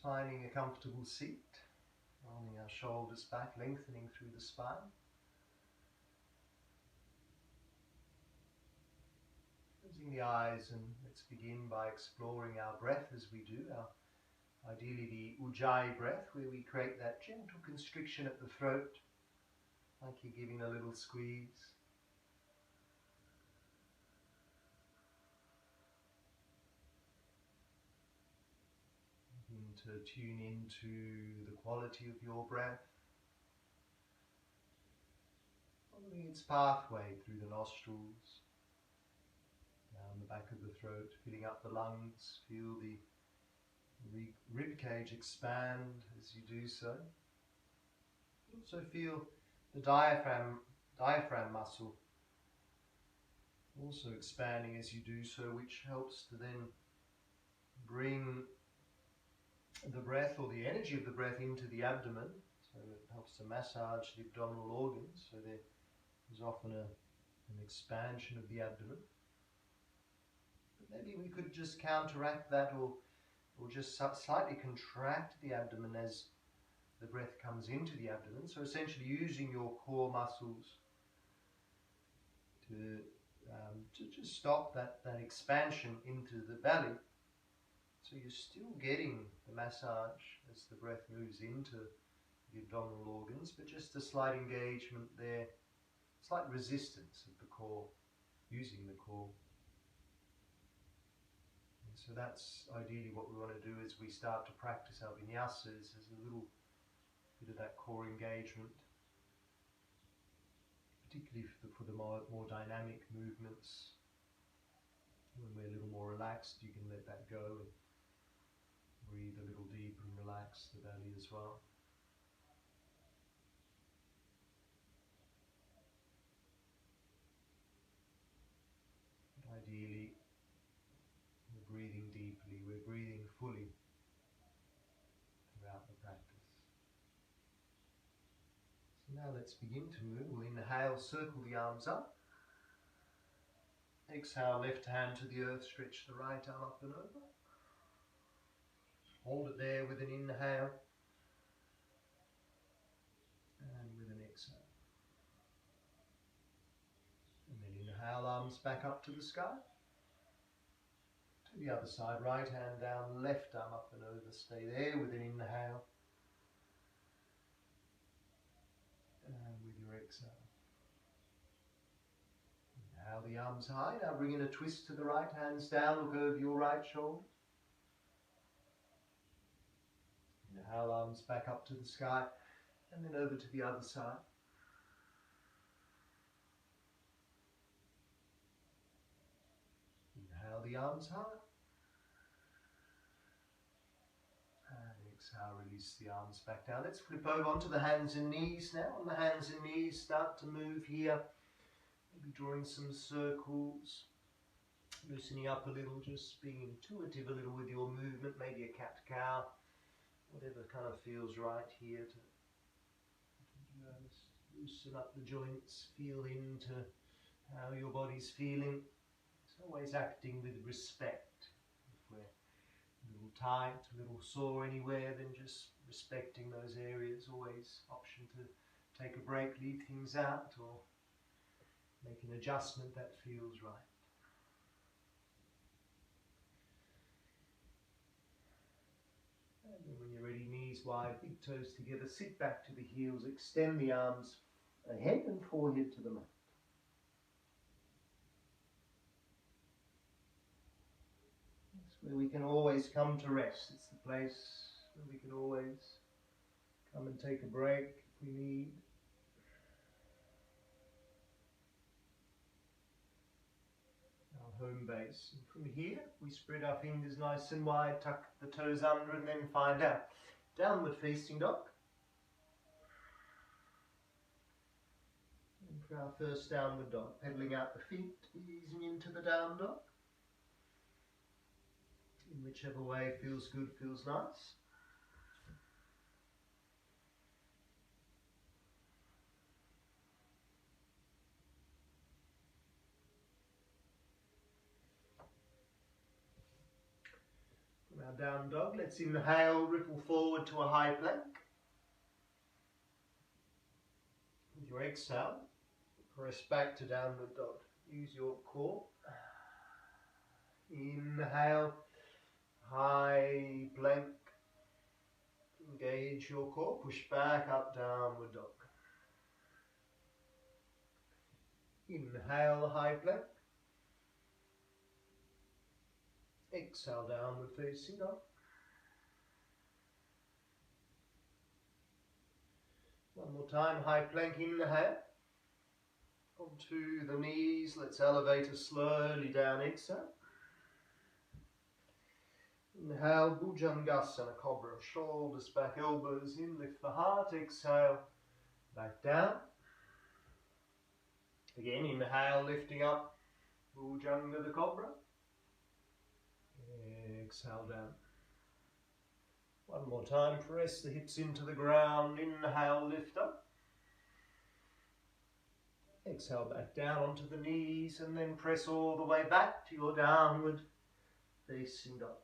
finding a comfortable seat, rolling our shoulders back, lengthening through the spine. Closing the eyes, and let's begin by exploring our breath as we do. Ideally the Ujjayi breath, where we create that gentle constriction at the throat, like you're giving a little squeeze. Begin to tune into the quality of your breath, following its pathway through the nostrils, down the back of the throat, filling up the lungs. Feel the rib cage expand as you do so. Also feel the diaphragm muscle also expanding as you do so, which helps to then bring the breath, or the energy of the breath, into the abdomen. So it helps to massage the abdominal organs. So there is often an expansion of the abdomen. But maybe we could just counteract that, or just slightly contract the abdomen as the breath comes into the abdomen. So essentially using your core muscles to just stop that expansion into the belly. So you're still getting the massage as the breath moves into the abdominal organs, but just a slight engagement there, slight resistance of the core, using the core. And so that's ideally what we want to do as we start to practice our vinyasas, as a little bit of that core engagement, particularly for the more dynamic movements. When we're a little more relaxed, you can let that go and breathe a little deeper and relax the belly as well. But ideally, we're breathing deeply, we're breathing fully throughout the practice. So now let's begin to move. We'll inhale, circle the arms up. Exhale, left hand to the earth, stretch the right arm up and over. Hold it there with an inhale and with an exhale. And then inhale, arms back up to the sky. To the other side, right hand down, left arm up and over. Stay there with an inhale and with your exhale. Inhale the arms high. Now bring in a twist to the right, hands down, look over your right shoulder. Inhale, arms back up to the sky, and then over to the other side. Inhale the arms high. And exhale, release the arms back down. Let's flip over onto the hands and knees now. On the hands and knees, start to move here. Maybe drawing some circles. Loosening up a little, just being intuitive a little with your movement. Maybe a cat-cow. Whatever kind of feels right here to just loosen up the joints, feel into how your body's feeling. It's always acting with respect. If we're a little tight, a little sore anywhere, then just respecting those areas. Always option to take a break, leave things out, or make an adjustment that feels right. And then when you're ready, knees wide, big toes together, sit back to the heels, extend the arms ahead and forehead to the mat. It's where we can always come to rest. It's the place where we can always come and take a break if we need. Our home base. And from here, we spread our fingers nice and wide, tuck the toes under, and then find out downward facing dog. And for our first downward dog, pedaling out the feet, easing into the down dog. In whichever way feels good, feels nice. From Now down dog, let's inhale, ripple forward to a high plank. With your exhale, press back to downward dog. Use your core. Inhale, high plank. Engage your core, push back up, downward dog. Inhale, high plank. Exhale, downward facing dog. One more time, high plank, inhale. Onto the knees, let's elevate us slowly down, exhale. Inhale, Bhujangasana, cobra, shoulders back, elbows in, lift the heart, exhale, back down. Again, inhale, lifting up, Bhujanga, the cobra. Exhale down. One more time, press the hips into the ground, inhale, lift up. Exhale back down onto the knees and then press all the way back to your downward facing dog.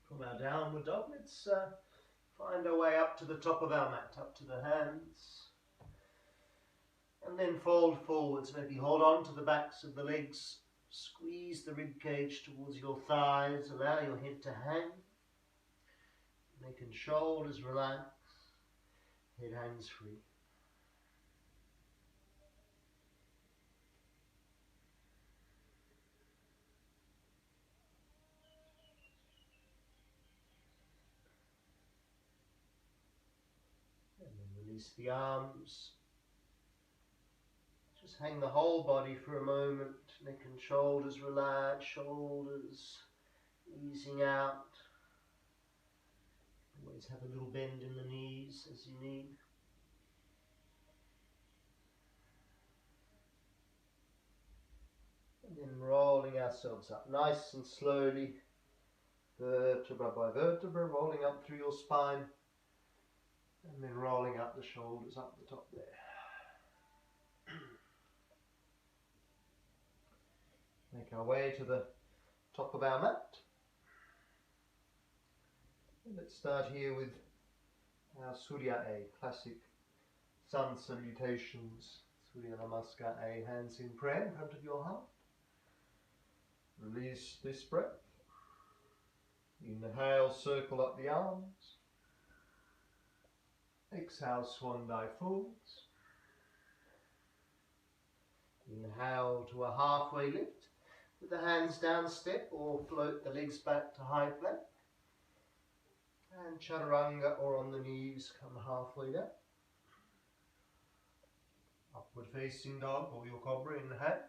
From our downward dog, let's find our way up to the top of our mat, up to the hands. And then fold forwards, maybe hold on to the backs of the legs, squeeze the rib cage towards your thighs, allow your head to hang. Neck and shoulders relax, head hangs free. And then release the arms. Just hang the whole body for a moment, neck and shoulders relax, shoulders easing out. Always have a little bend in the knees as you need. And then rolling ourselves up nice and slowly, vertebra by vertebra, rolling up through your spine. And then rolling up the shoulders, up the top there. Make our way to the top of our mat. And let's start here with our Surya A, classic sun salutations. Surya Namaskar A, hands in prayer in front of your heart. Release this breath. Inhale, circle up the arms. Exhale, swan dive forwards. Inhale to a halfway lift with the hands down step or float the legs back to high plank. And chaturanga or on the knees, come halfway down. Upward facing dog or your cobra, inhale.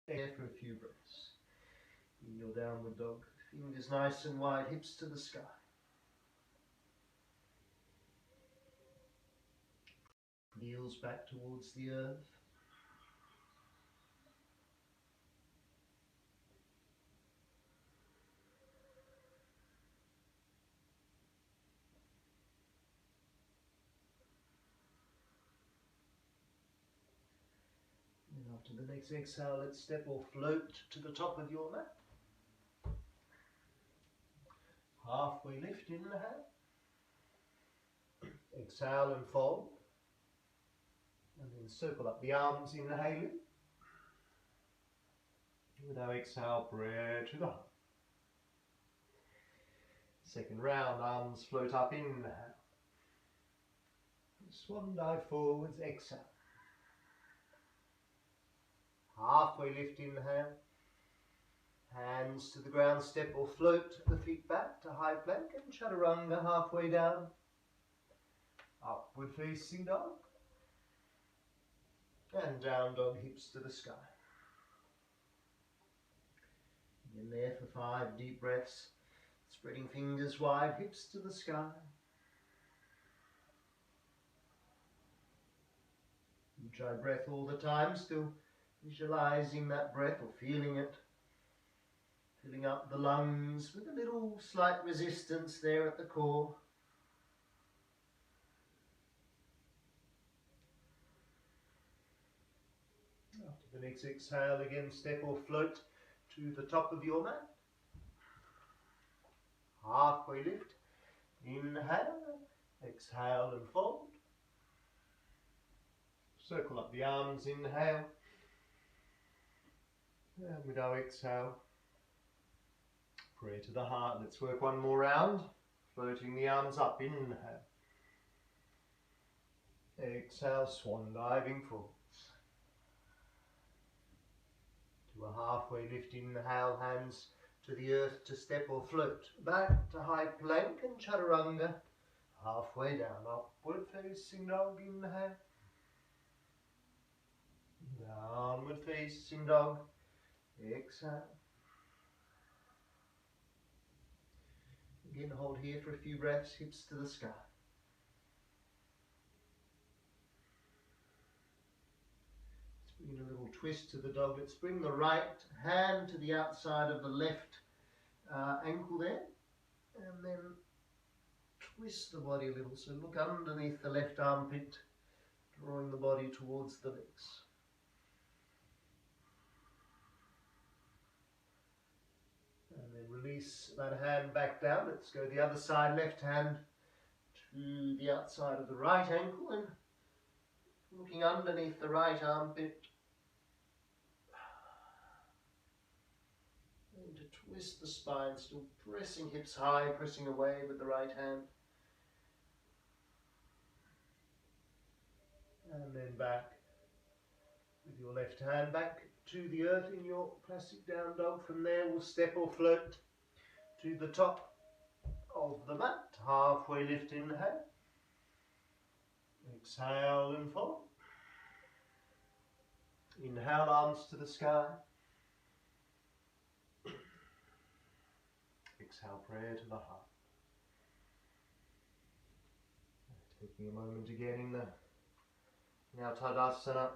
There for a few breaths. In your downward dog, fingers nice and wide, hips to the sky. Heels back towards the earth. And after the next exhale, let's step or float to the top of your mat. Halfway lift, inhale. Exhale and fold. And then circle up the arms, inhaling. With our exhale, prayer to the heart. Second round, arms float up, inhale. Swan dive forwards, exhale. Halfway lift, inhale. Hands to the ground, step or float the feet back to high plank and chaturanga halfway down. Upward facing dog. And down dog, hips to the sky. In there for 5 deep breaths. Spreading fingers wide, hips to the sky. Ujjayi breath all the time, still visualizing that breath or feeling it. Filling up the lungs with a little slight resistance there at the core. After the next exhale, again step or float to the top of your mat. Halfway lift. Inhale, exhale and fold. Circle up the arms, inhale. And with our exhale, pray to the heart. Let's work one more round. Floating the arms up, inhale. Exhale, swan diving forwards. To a halfway lift, inhale, hands to the earth to step or float. Back to high plank and chaturanga. Halfway down, upward facing dog, inhale. Downward facing dog, exhale. Again, hold here for a few breaths, hips to the sky. Let's bring in a little twist to the dog. Let's bring the right hand to the outside of the left ankle there. And then twist the body a little. So look underneath the left armpit, drawing the body towards the legs. And then release that hand back down. Let's go the other side, left hand to the outside of the right ankle and looking underneath the right armpit. And to twist the spine, still pressing hips high, pressing away with the right hand. And then back with your left hand back to the earth in your classic down dog. From there we'll step or float to the top of the mat. Halfway lift, inhale. Exhale and fold. Inhale, arms to the sky. Exhale, prayer to the heart. Taking a moment again in now Tadasana.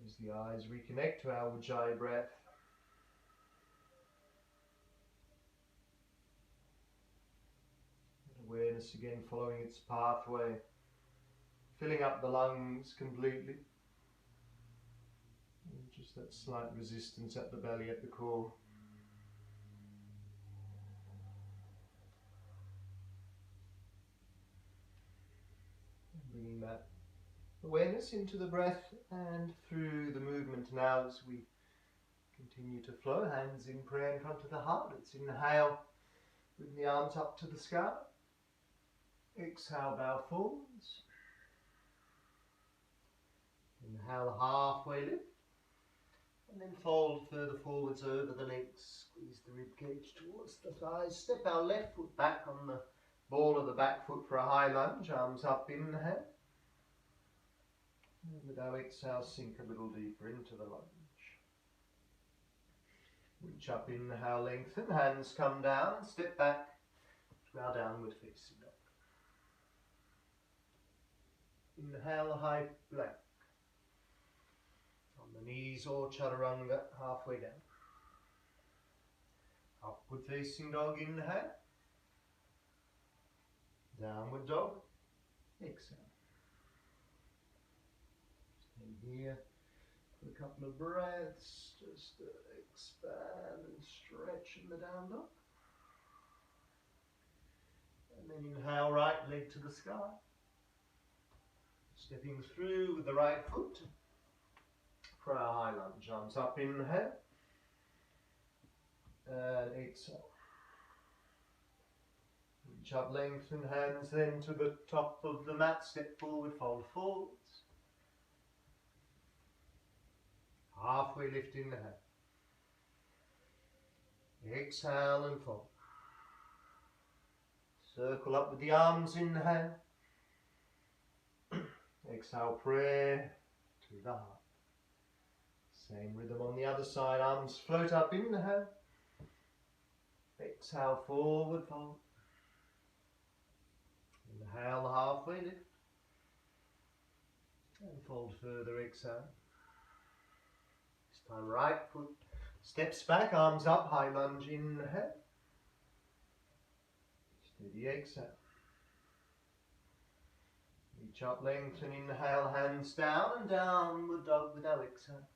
As the eyes reconnect to our Ujjayi breath. And awareness again following its pathway, filling up the lungs completely. And just that slight resistance at the belly, at the core. Bringing that awareness into the breath and through the movement now as we continue to flow. Hands in prayer in front of the heart. Let's inhale, bring the arms up to the sky. Exhale, bow forwards. Inhale, halfway lift. And then fold further forwards over the legs. Squeeze the rib cage towards the thighs. Step our left foot back on the ball of the back foot for a high lunge. Arms up, inhale. And with our exhale, sink a little deeper into the lunge. Reach up, inhale, lengthen. Hands come down. Step back to our downward facing dog. Inhale, high plank. On the knees or chaturanga, halfway down. Upward facing dog, inhale. Downward dog, exhale. Stay here for a couple of breaths, just to expand and stretch in the down dog. And then inhale, right leg to the sky. Stepping through with the right foot for our high lunge. Arms up, inhale. And exhale. Reach up, lengthen hands then to the top of the mat. Step forward, fold forwards. Halfway lift, inhale. Exhale and fold. Circle up with the arms, inhale. Exhale, prayer to the heart. Same rhythm on the other side. Arms float up, inhale. Exhale, forward fold. Inhale, halfway lift. And fold further, exhale. time right foot steps back, arms up, high lunge, inhale. Steady exhale. Reach up, lengthen, inhale, hands down and downward dog with our exhale.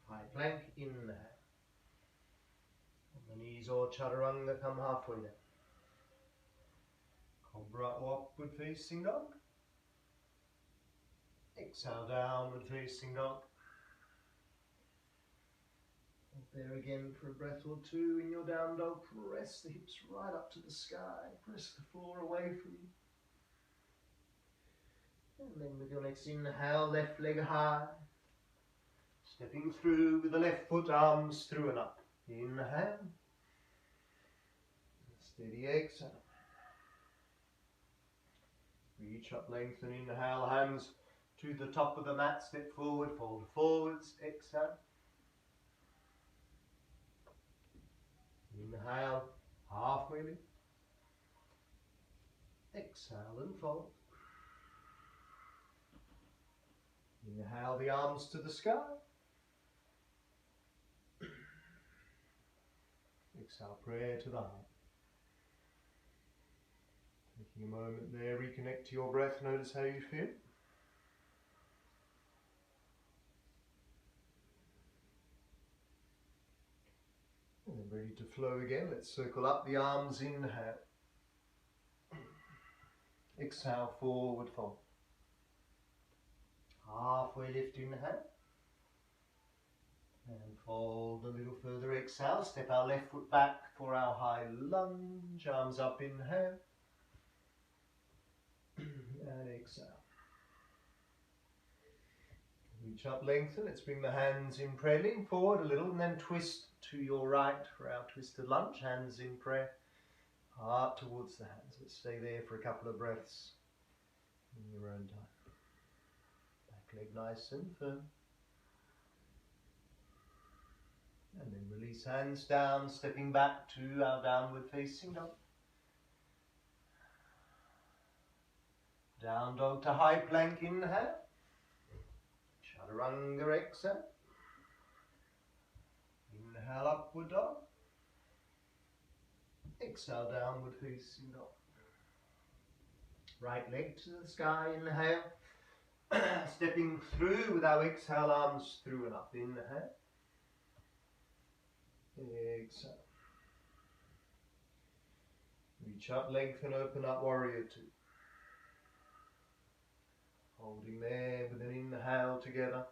High plank, inhale. On the knees or chaturanga, come halfway down. Cobra or upward facing dog. Exhale, downward facing dog. There again for a breath or two in your down dog. Press the hips right up to the sky. Press the floor away from you. And then with your next inhale, left leg high. Stepping through with the left foot, arms through and up. Inhale. Steady exhale. Reach up, lengthen, inhale, hands to the top of the mat, step forward, fold forwards, exhale. Inhale, halfway lift. Exhale and fold. Inhale the arms to the sky. Exhale, prayer to the heart. Taking a moment there, reconnect to your breath, notice how you feel. And then ready to flow again, let's circle up the arms, inhale. Exhale, forward fold. Halfway lift, inhale. And fold a little further, exhale. Step our left foot back for our high lunge. Arms up, inhale. And exhale. Reach up, lengthen. Let's bring the hands in prayer. Lean forward a little and then twist to your right for our twisted lunge. Hands in prayer. Heart towards the hands. Let's stay there for a couple of breaths in your own time. Back leg nice and firm. And then release hands down, stepping back to our downward facing dog. Down dog to high plank, inhale. Chaturanga, exhale. Inhale, upward dog. Exhale, downward facing dog. Right leg to the sky, inhale. Stepping through with our exhale, arms through and up. Inhale. Exhale. Reach up, lengthen, open up, warrior two. Holding there with an inhale together.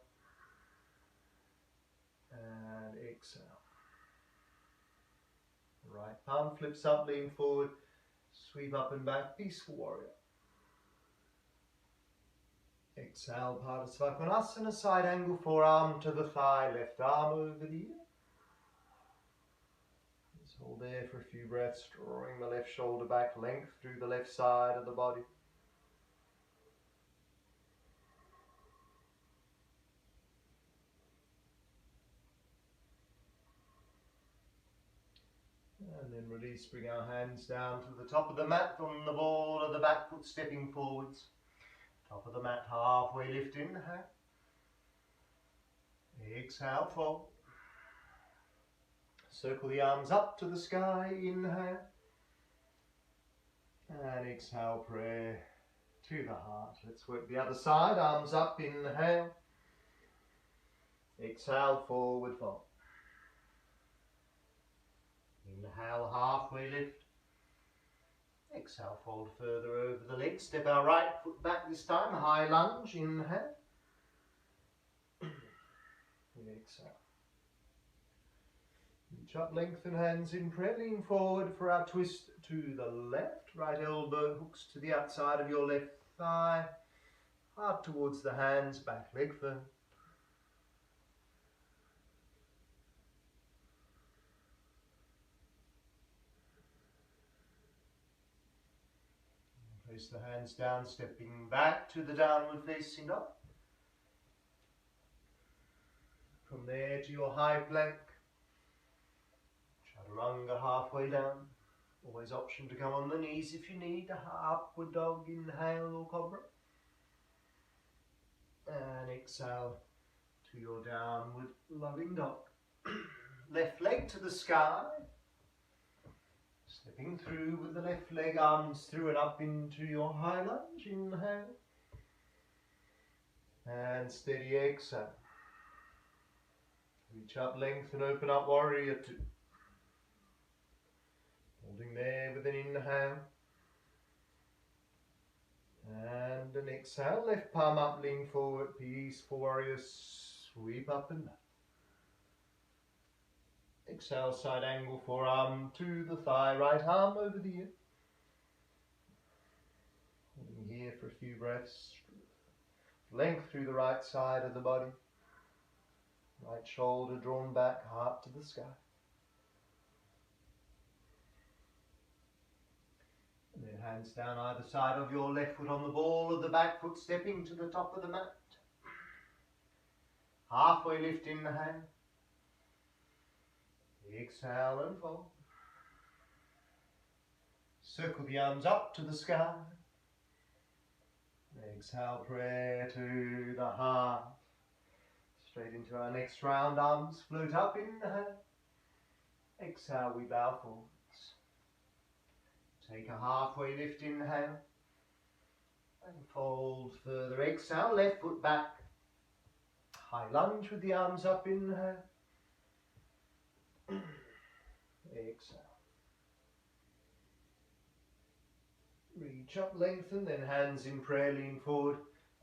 And exhale. Right palm flips up, lean forward, sweep up and back, peaceful warrior. Exhale, Padasvakonasana, side angle, forearm to the thigh, left arm over the ear. Just hold there for a few breaths, drawing the left shoulder back, length through the left side of the body. And then release, bring our hands down to the top of the mat on the ball of the back foot, stepping forwards. Top of the mat, halfway lift, inhale. Exhale, fold. Circle the arms up to the sky, inhale. And exhale, prayer to the heart. Let's work the other side, arms up, inhale. Exhale, forward fold. Inhale, halfway lift. Exhale, fold further over the legs. Step our right foot back this time, high lunge, inhale. Exhale. Reach up, lengthen, hands in prayer, lean forward for our twist to the left. Right elbow hooks to the outside of your left thigh. Heart towards the hands, back leg firm. Place the hands down, stepping back to the downward facing dog. From there to your high plank. Chaturanga, halfway down. Always option to come on the knees if you need. Upward dog, inhale or cobra. And exhale to your downward loving dog. Left leg to the sky. Stepping through with the left leg, arms through and up into your high lunge. Inhale. And steady exhale. Reach up, lengthen, open up, warrior two. Holding there with an inhale. And an exhale, left palm up, lean forward, peaceful warrior, sweep up and down. Exhale, side angle, forearm to the thigh, right arm over the ear. Holding here for a few breaths. Length through the right side of the body. Right shoulder drawn back, heart to the sky. And then hands down either side of your left foot on the ball of the back foot, stepping to the top of the mat. Halfway lift, inhale. Exhale and fold. Circle the arms up to the sky. Exhale, prayer to the heart. Straight into our next round, arms float up, inhale. Exhale, we bow forwards. Take a halfway lift, inhale. And fold further, exhale, left foot back. High lunge with the arms up, inhale. Exhale. Reach up, lengthen, then hands in prayer, lean forward.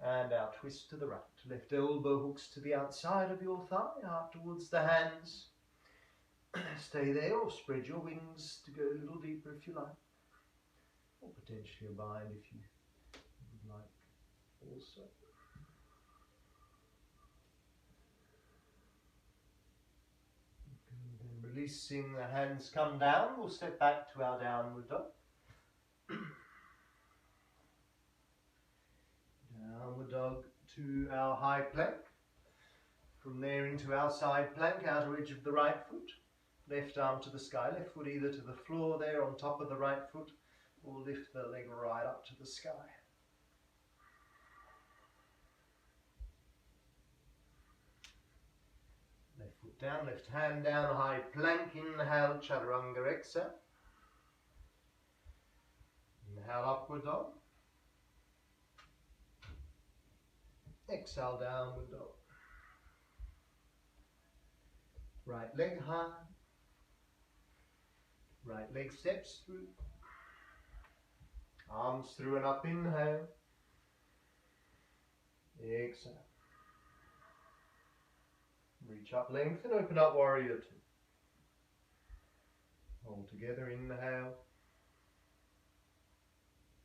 And our twist to the right. Left elbow hooks to the outside of your thigh, heart towards the hands. Stay there or spread your wings to go a little deeper if you like. Or potentially a bind if you would like also. And then releasing the hands, come down. We'll step back to our downward dog. Downward dog to our high plank. From there into our side plank, outer edge of the right foot. Left arm to the sky, left foot either to the floor there on top of the right foot, or lift the leg right up to the sky. Left foot down, left hand down, high plank, inhale, chaturanga, exhale. Inhale, upward dog. Exhale, downward dog. Right leg high. Right leg steps through. Arms through and up, inhale. Exhale. Reach up, lengthen, open up, warrior two. Hold together, inhale.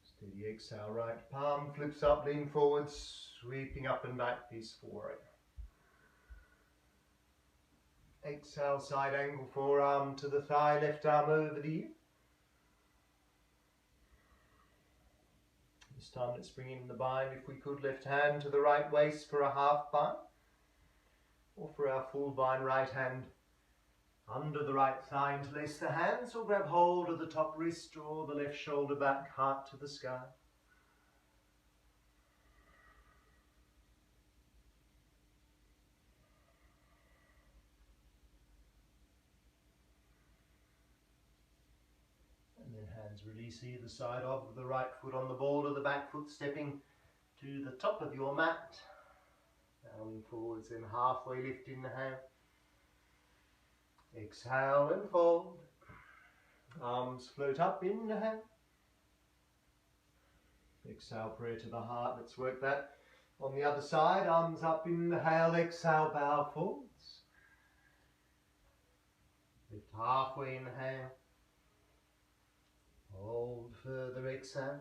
Steady exhale, right palm flips up, lean forward, sweeping up and back, peaceful warrior. Exhale, side angle, forearm to the thigh, left arm over the ear. This time let's bring in the bind, if we could, left hand to the right waist for a half bind. Or for our full bind, right hand under the right thigh, interlace the hands, or grab hold of the top wrist, draw the left shoulder back, heart to the sky. And then hands release either side of the right foot on the ball of the back foot, stepping to the top of your mat. Bowing forwards, then halfway lift, inhale. Exhale and fold. Arms float up, inhale. Exhale, prayer to the heart. Let's work that on the other side. Arms up, inhale, exhale, bow forwards. Lift halfway, inhale. Hold further, exhale.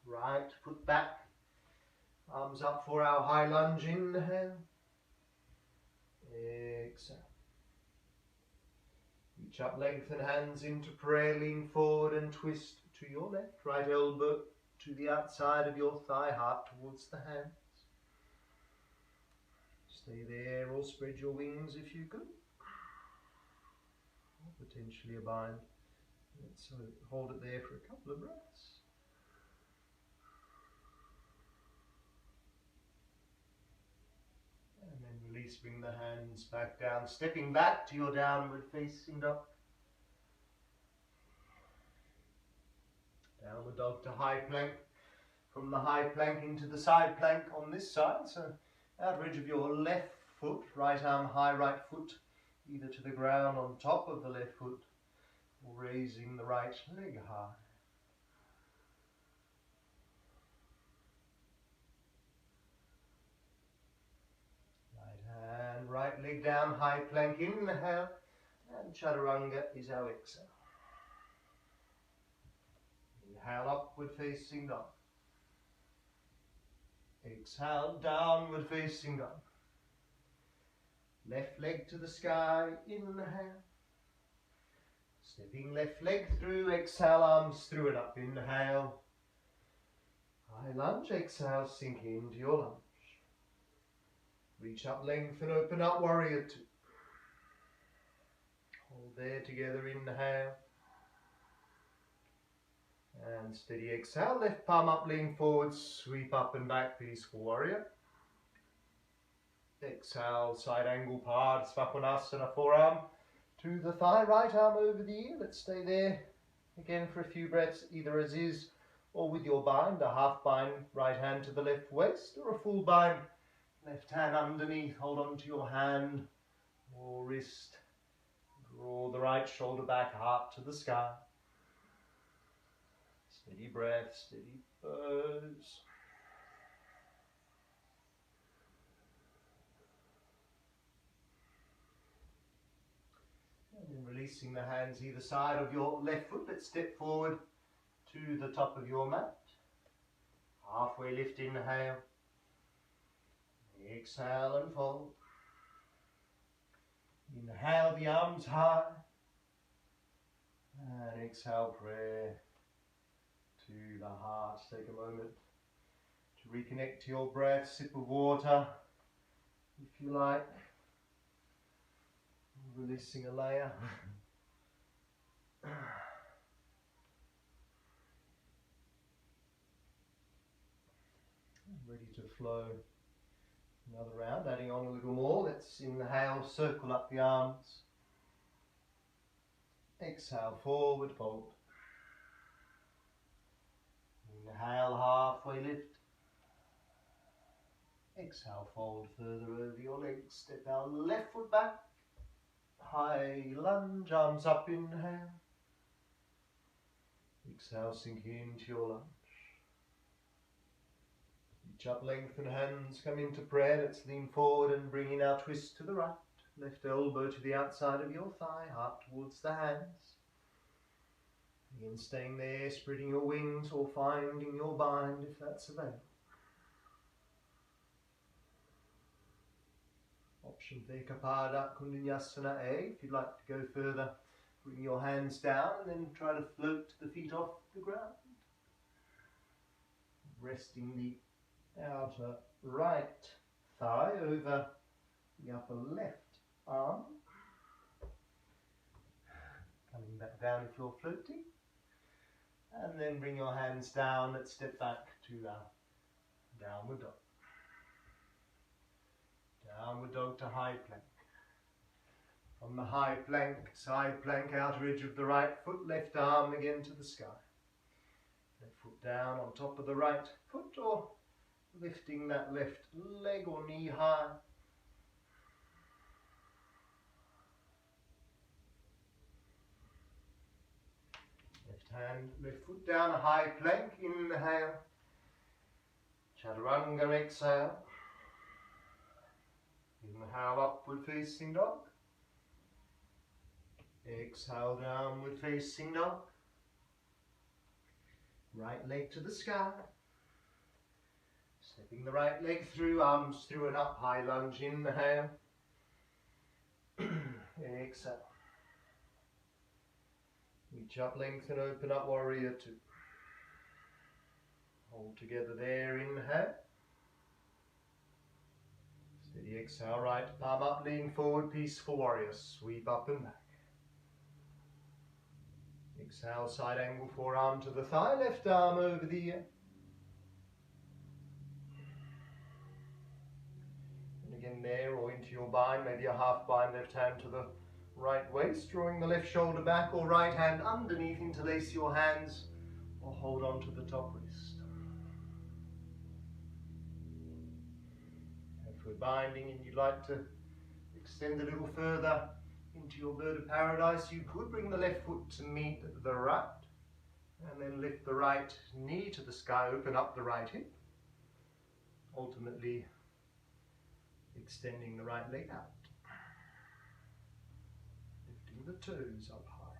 Right foot back. Arms up for our high lunge, inhale. Exhale. Reach up, lengthen hands into prayer, lean forward and twist to your left. Right elbow to the outside of your thigh, heart towards the hands. Stay there or spread your wings if you could. Or potentially a bind. Let's hold it there for a couple of breaths. release, bring the hands back down, stepping back to your downward facing dog. Downward dog to high plank. From the high plank into the side plank on this side. So outer edge of your left foot, right arm high, right foot either to the ground on top of the left foot or raising the right leg high. Right hand, right leg down, high plank, inhale, and chaturanga is our exhale. Inhale, upward facing dog. Exhale, downward facing dog. Left leg to the sky, inhale. Stepping left leg through, exhale, arms through and up, inhale. High lunge, exhale, sink into your lunge. Reach up, lengthen, open up, warrior two. Hold there together, inhale. And steady exhale, left palm up, lean forward, sweep up and back, peaceful warrior. Exhale, side angle part, Svakonasana, forearm to the thigh, right arm over the ear. Let's stay there again for a few breaths, either as is or with your bind, a half bind, right hand to the left waist, or a full bind, left hand underneath. Hold on to your hand or wrist. Draw the right shoulder back, heart to the sky. Steady breath, steady pose. And then releasing the hands either side of your left foot. Let's step forward to the top of your mat. Halfway lift, inhale. Exhale and fold. Inhale, the arms high. And exhale, prayer to the heart. Take a moment to reconnect to your breath. Sip of water, if you like. Releasing a layer. Ready to flow. Another round, adding on a little more. Let's inhale, circle up the arms. Exhale, forward fold. Inhale, halfway lift. Exhale, fold further over your legs. Step our left foot back. High lunge, arms up, inhale. Exhale, sink into your lunge. Reach up, lengthen hands, come into prayer. Let's lean forward and bring in our twist to the right. Left elbow to the outside of your thigh, heart towards the hands. Again, staying there, spreading your wings or finding your bind if that's available. Option Vekapada Kundanyasana A. If you'd like to go further, bring your hands down and then try to float the feet off the ground. Resting the outer right thigh over the upper left arm. Coming back down if you're floating. And then bring your hands down. Let's step back to our downward dog. Downward dog to high plank. From the high plank, side plank, outer edge of the right foot, left arm again to the sky. Left foot down on top of the right foot, or lifting that left leg or knee high. Left hand, left foot down, a high plank, inhale. Chaturanga, exhale. Inhale, upward facing dog. Exhale, downward facing dog. Right leg to the sky. Stepping the right leg through, arms through and up, high lunge, inhale. Exhale. Reach up, lengthen, open up, warrior two. Hold together there, inhale. Steady exhale, right palm up, lean forward, peaceful warrior, sweep up and back. Exhale, side angle, forearm to the thigh, left arm over the ear. And again there, or into your bind, maybe a half bind, left hand to the right waist, drawing the left shoulder back, or right hand underneath, interlace your hands, or hold on to the top wrist. If we're binding and you'd like to extend a little further into your bird of paradise, you could bring the left foot to meet the right, and then lift the right knee to the sky, open up the right hip, ultimately extending the right leg out, lifting the toes up high.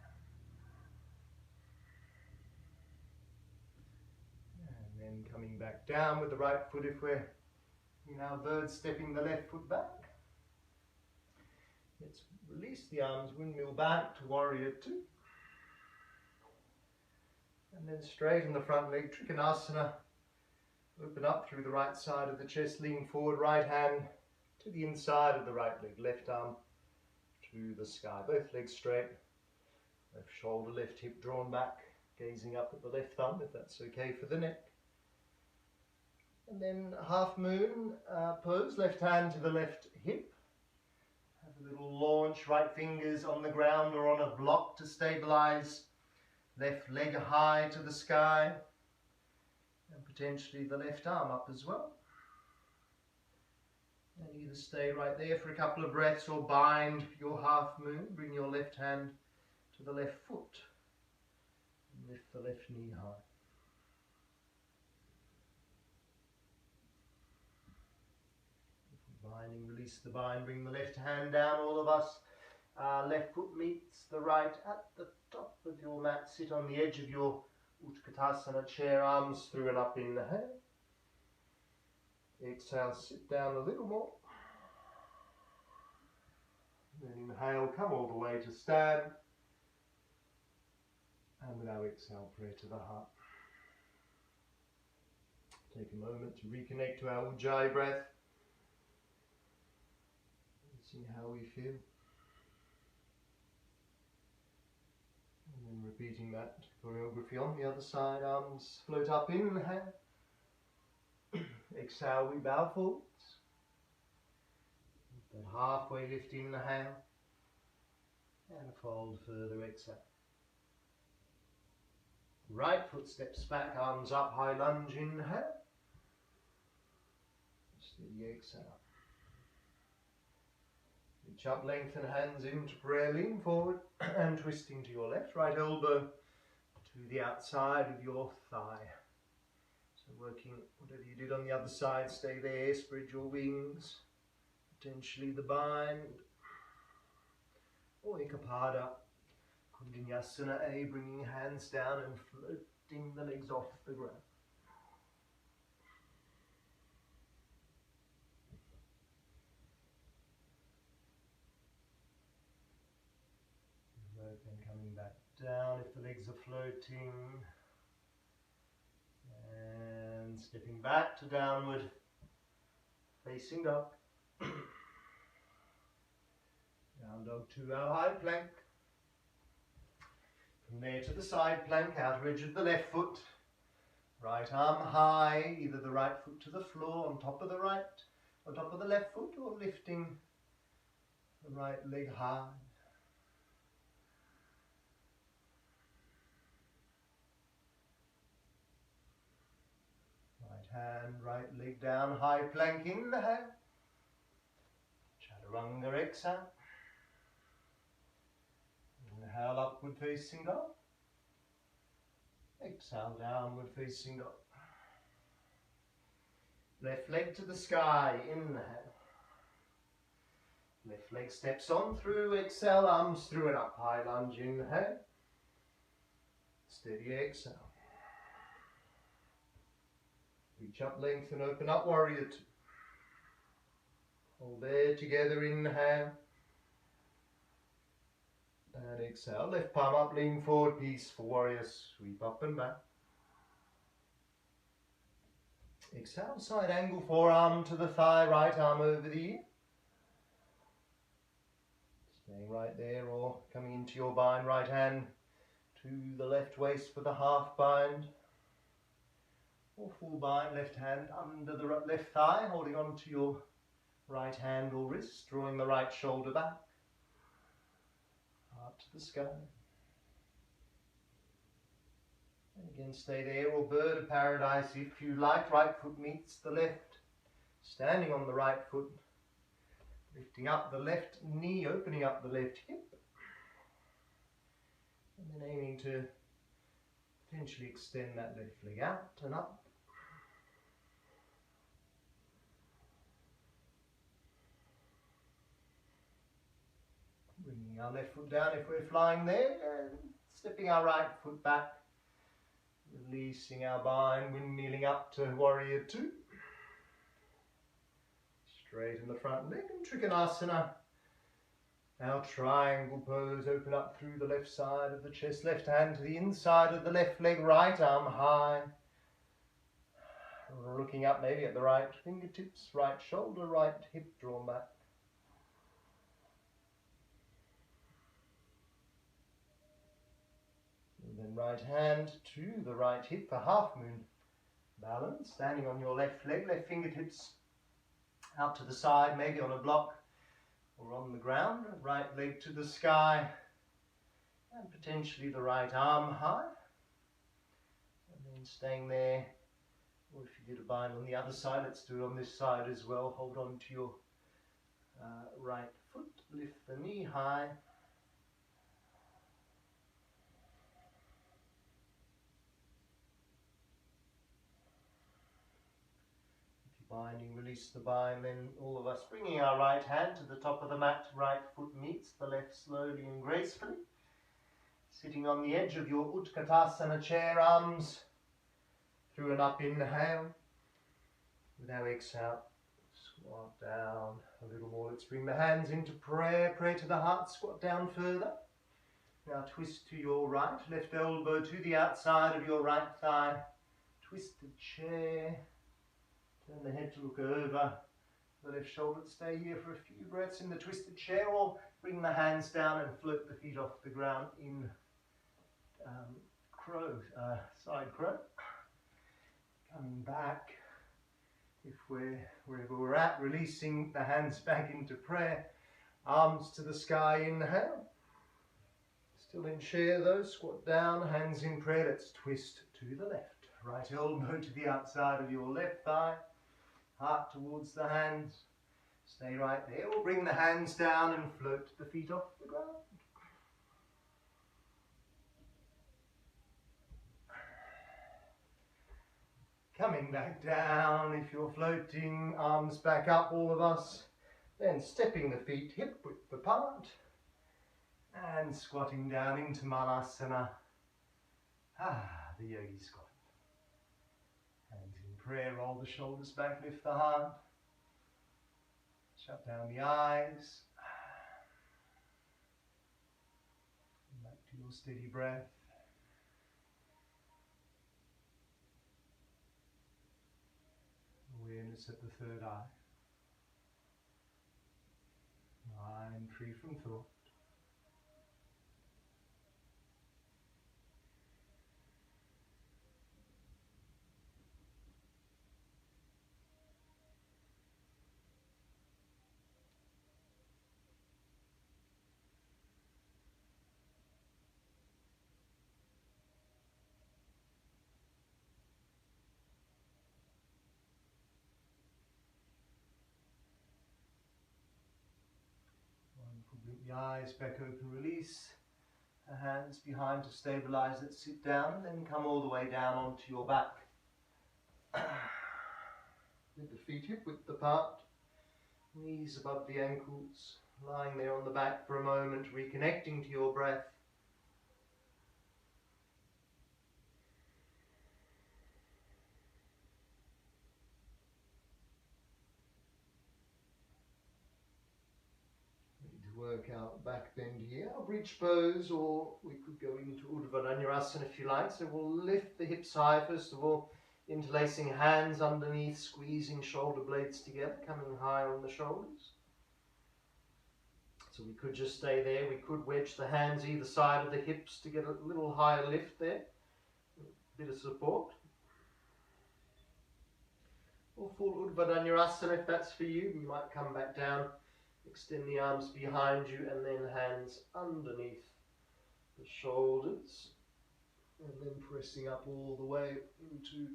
And then coming back down with the right foot if we're in our bird, stepping the left foot back. Let's release the arms, windmill back to warrior two. And then straighten the front leg, Trikonasana. Open up through the right side of the chest, lean forward, right hand to the inside of the right leg, left arm to the sky. Both legs straight, left shoulder, left hip drawn back, gazing up at the left thumb, if that's okay for the neck. And then half moon pose, left hand to the left hip. Have a little launch, right fingers on the ground or on a block to stabilize. Left leg high to the sky, and potentially the left arm up as well. And either stay right there for a couple of breaths or bind your half moon. Bring your left hand to the left foot and lift the left knee high. If we're binding, release the bind, bring the left hand down, all of us. Left foot meets the right at the top of your mat. Sit on the edge of your Utkatasana chair, arms through and up, inhale. Exhale, sit down a little more. Then inhale, come all the way to stand. And now exhale, pray to the heart. Take a moment to reconnect to our Ujjayi breath. See how we feel. And then repeating that choreography on the other side, arms float up, inhale. Exhale, we bow forwards. That halfway lift, inhale. And fold further, exhale. Right foot steps back, arms up, high lunge, inhale. Steady exhale. Reach up, lengthen hands into prayer, lean forward and twisting to your left. Right elbow to the outside of your thigh. So working whatever you did on the other side, stay there, spread your wings. Potentially the bind. Or Ekapada, Vinyasa A, bringing hands down and floating the legs off the ground. Then coming back down if the legs are floating. And stepping back to downward facing dog. Down dog to our high plank. From there to the side plank, outer edge of the left foot. Right arm high, either the right foot to the floor on top of the right, on top of the left foot, or lifting the right leg high. Hand, right leg down, high plank, inhale. Chaturanga, exhale. Inhale, upward facing dog. Exhale, downward facing dog. Left leg to the sky, inhale. Left leg steps on through, exhale, arms through and up, high lunge, inhale. Steady exhale. Reach up, lengthen, open up, warrior two. Hold there together, inhale. And exhale, left palm up, lean forward, peaceful warrior, sweep up and back. Exhale, side angle, forearm to the thigh, right arm over the ear. Staying right there or coming into your bind, right hand to the left waist for the half bind. Or full bind, left hand under the left thigh, holding on to your right hand or wrist, drawing the right shoulder back, heart to the sky. And again, stay there, or bird of paradise if you like. Right foot meets the left, standing on the right foot, lifting up the left knee, opening up the left hip, and then aiming to potentially extend that left leg out and up. Bringing our left foot down if we're flying there, and stepping our right foot back, releasing our bind, windmilling up to warrior two. Straighten the front leg and Trikonasana. Our triangle pose, open up through the left side of the chest, left hand to the inside of the left leg, right arm high. Looking up maybe at the right fingertips, right shoulder, right hip drawn back. And then right hand to the right hip for half moon balance, standing on your left leg, left fingertips out to the side, maybe on a block or on the ground, right leg to the sky, and potentially the right arm high. And then staying there, or if you did a bind on the other side, let's do it on this side as well. Hold on to your right foot, lift the knee high. Binding, release the bind, then all of us bringing our right hand to the top of the mat, right foot meets the left slowly and gracefully. Sitting on the edge of your Utkatasana chair, arms through and up inhale. With our exhale, squat down a little more. Let's bring the hands into prayer, pray to the heart, squat down further. Now twist to your right, left elbow to the outside of your right thigh. Twisted chair. Turn the head to look over the left shoulder. Stay here for a few breaths in the twisted chair, or bring the hands down and float the feet off the ground in side crow. Coming back, if we're wherever we're at, releasing the hands back into prayer. Arms to the sky, inhale. Still in chair though, squat down, hands in prayer. Let's twist to the left. Right elbow to the outside of your left thigh. Heart towards the hands. Stay right there, or bring the hands down and float the feet off the ground. Coming back down, if you're floating, arms back up, all of us. Then stepping the feet hip width apart. And squatting down into Malasana. The yogi squat. Hands in prayer, roll the shoulders back, lift the heart. Shut down the eyes. Back to your steady breath. Awareness at the third eye. Mind free from thought. Blink the eyes back open, release the hands behind to stabilize it, sit down, and then come all the way down onto your back. With the feet hip width apart, knees above the ankles, lying there on the back for a moment, reconnecting to your breath. Work out back bend here, our bridge pose, or we could go into Urdhva Dhanurasana if you like. So we'll lift the hips high first of all, interlacing hands underneath, squeezing shoulder blades together, coming high on the shoulders. So we could just stay there. We could wedge the hands either side of the hips to get a little higher lift there, a bit of support. or full Urdhva if that's for you. You might come back down, extend the arms behind you, and then hands underneath the shoulders, and then pressing up all the way into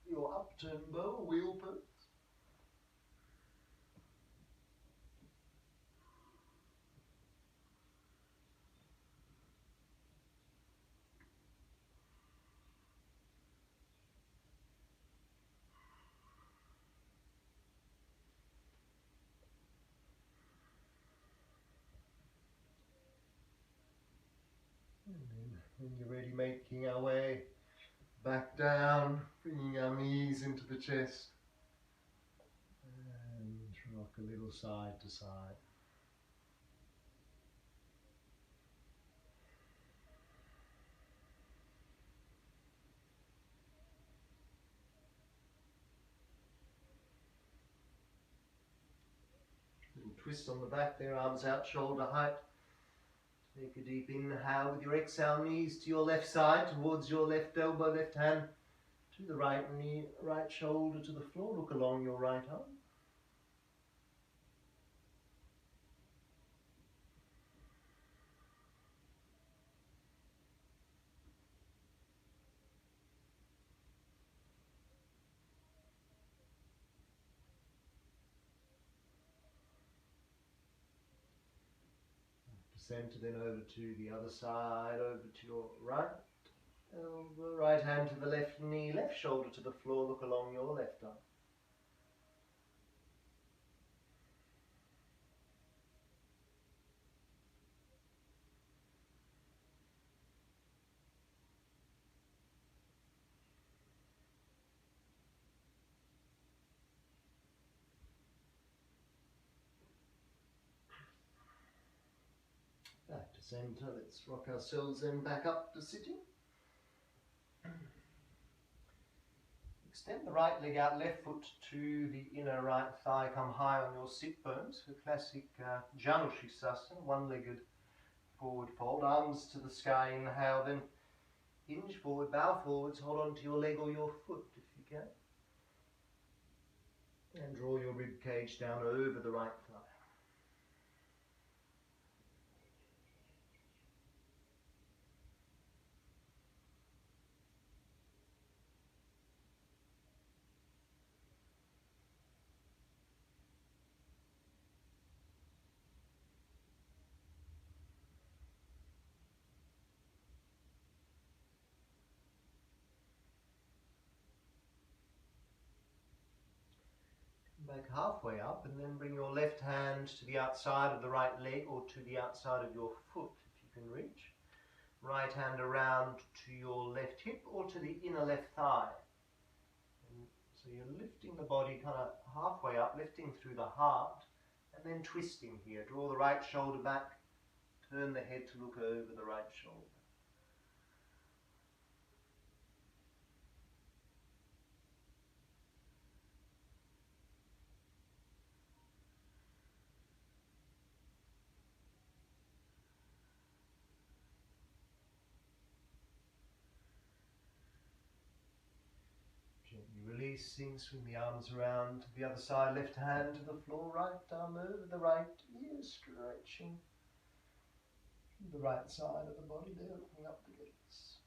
your upturned bow, wheel pose. And then when you're ready, making our way back down, bringing our knees into the chest, and rock a little side to side. Little twist on the back there, arms out, shoulder height. Take a deep inhale with your exhale, knees to your left side, towards your left elbow, left hand to the right knee, right shoulder to the floor. Look along your right arm. Center, then over to the other side, over to your right elbow, right hand to the left knee, left shoulder to the floor. Look along your left arm. Back to center. Let's rock ourselves then back up to sitting. Extend the right leg out, left foot to the inner right thigh. Come high on your sit bones for classic Janushisasana, one-legged forward fold. Arms to the sky, inhale, then hinge forward, bow forwards. Hold on to your leg or your foot if you can. And draw your rib cage down over the right thigh. Back halfway up, and then bring your left hand to the outside of the right leg or to the outside of your foot if you can reach. Right hand around to your left hip or to the inner left thigh. And so you're lifting the body kind of halfway up, lifting through the heart, and then twisting here. Draw the right shoulder back, turn the head to look over the right shoulder. Releasing, swing the arms around to the other side, left hand to the floor, right arm over the right ear, stretching the right side of the body there, looking up the gaze.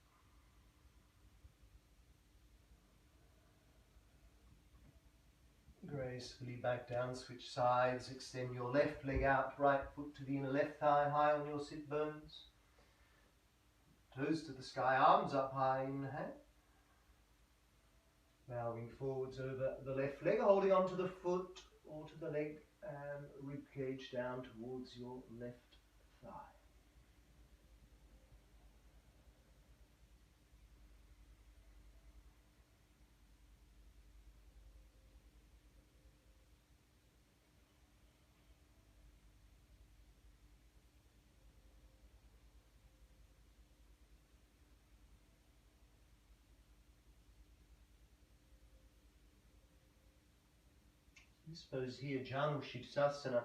Gracefully back down, switch sides, extend your left leg out, right foot to the inner left thigh, high on your sit bones. Toes to the sky, arms up high, inhale. Bowing forwards over the left leg, holding onto the foot or to the leg, and rib cage down towards your left thigh. This pose here, Janushisasana,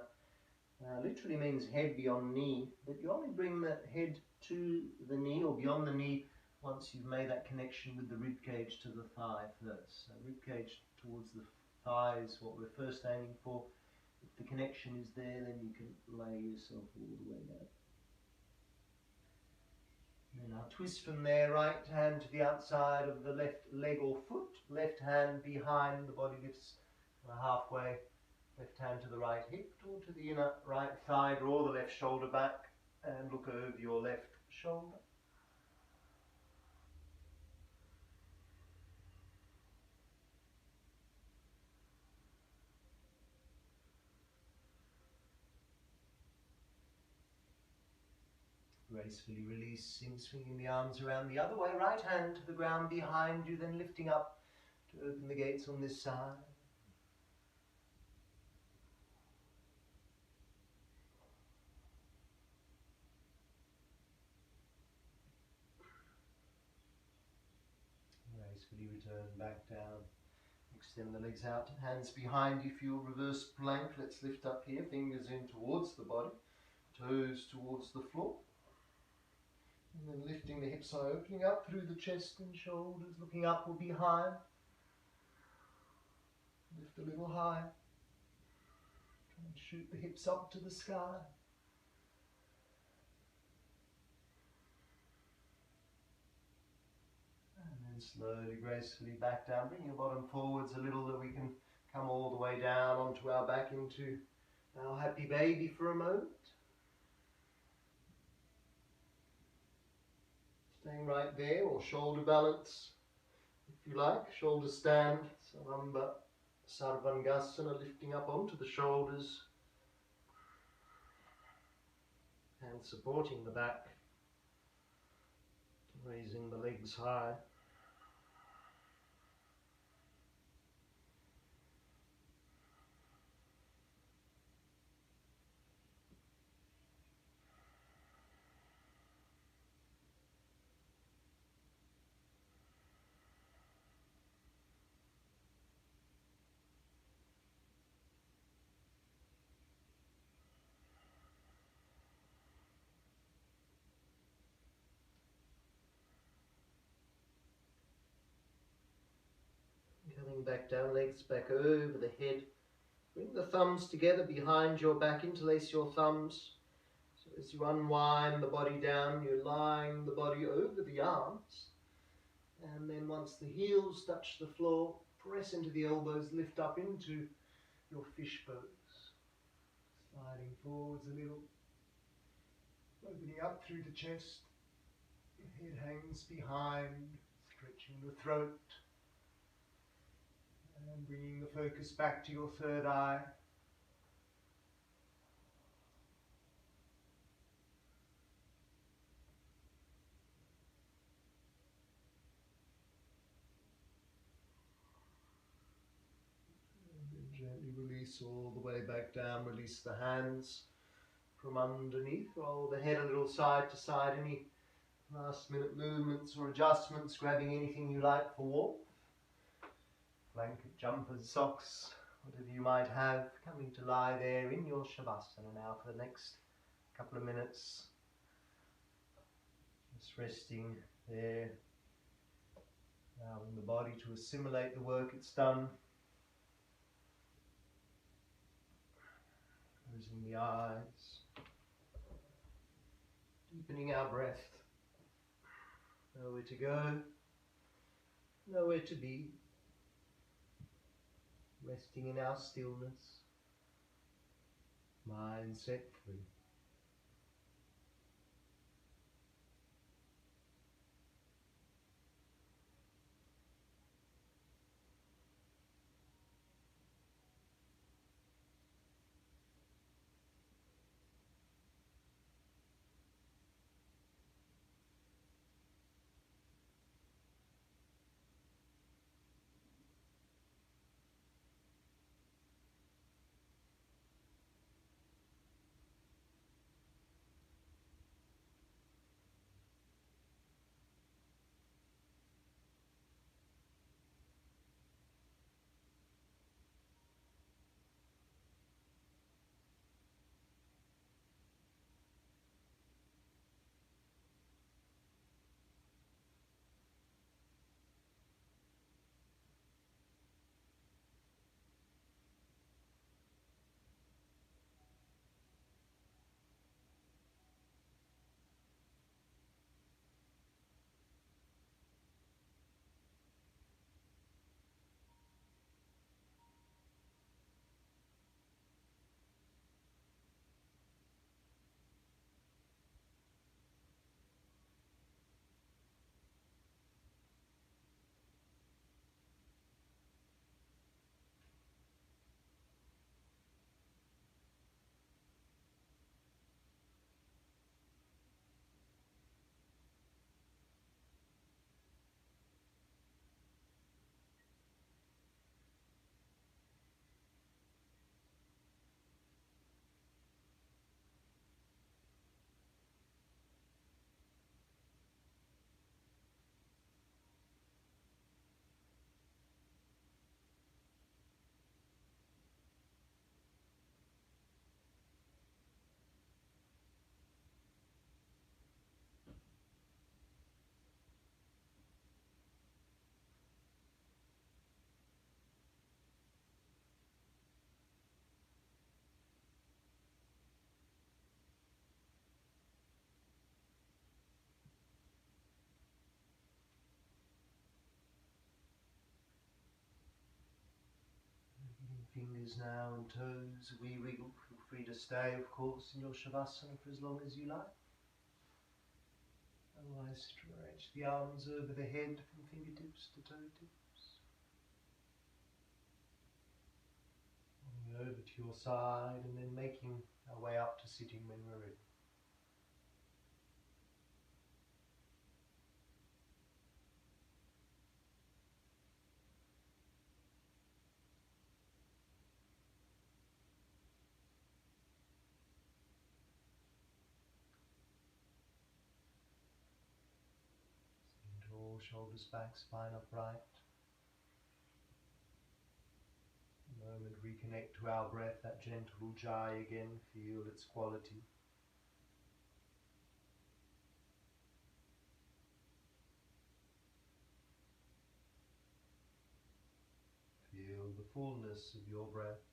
literally means head beyond knee, but you only bring the head to the knee or beyond the knee once you've made that connection with the rib cage to the thigh first. So rib cage towards the thigh is what we're first aiming for. If the connection is there, then you can lay yourself all the way down. And then I'll twist from there, right hand to the outside of the left leg or foot, left hand behind, the body lifts halfway, left hand to the right hip or to the inner right thigh, draw the left shoulder back and look over your left shoulder. Gracefully releasing, swinging the arms around the other way, right hand to the ground behind you, then lifting up to open the gates on this side. Gracefully return back down. Extend the legs out, hands behind you for your reverse plank. Let's lift up here, fingers in towards the body, toes towards the floor. And then lifting the hips high, opening up through the chest and shoulders, looking up or behind. Lift a little higher. Try and shoot the hips up to the sky. And then slowly, gracefully back down. Bring your bottom forwards a little that we can come all the way down onto our back into our happy baby for a moment. Staying right there, or shoulder balance if you like. Shoulder stand, Sarvangasana, lifting up onto the shoulders and supporting the back, raising the legs high. Coming back down, legs back over the head. Bring the thumbs together behind your back, interlace your thumbs. So as you unwind the body down, you're lying the body over the arms. And then once the heels touch the floor, press into the elbows, lift up into your fish pose. Sliding forwards a little, opening up through the chest. Head hangs behind, stretching the throat. And bringing the focus back to your third eye. And then gently release all the way back down. Release the hands from underneath. Roll the head a little side to side. Any last minute movements or adjustments, grabbing anything you like for warmth. Blanket, jumpers, socks, whatever you might have, coming to lie there in your Shavasana now for the next couple of minutes. Just resting there, allowing the body to assimilate the work it's done. Closing the eyes, deepening our breath. Nowhere to go, nowhere to be. Resting in our stillness, mind set free. fingers now and toes, a wee wiggle. Feel free to stay, of course, in your Shavasana for as long as you like. Otherwise, stretch the arms over the head from fingertips to toe tips. Coming over to your side and then making our way up to sitting when we're ready. Tall, shoulders back, spine upright. A moment, reconnect to our breath, that gentle ujjayi again, feel its quality. Feel the fullness of your breath.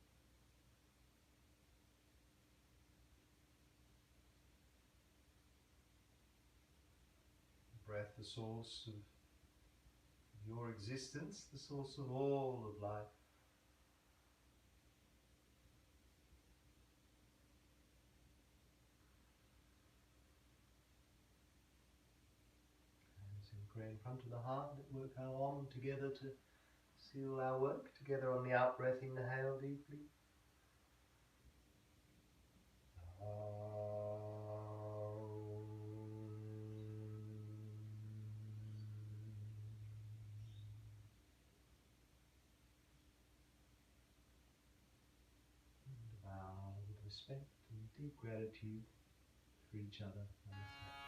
Breath, the source of your existence, the source of all of life. Hands in prayer in front of the heart. Let's work our Om together to seal our work. Together on the out breath, inhale deeply. Bow with respect and deep gratitude for each other. Namaste.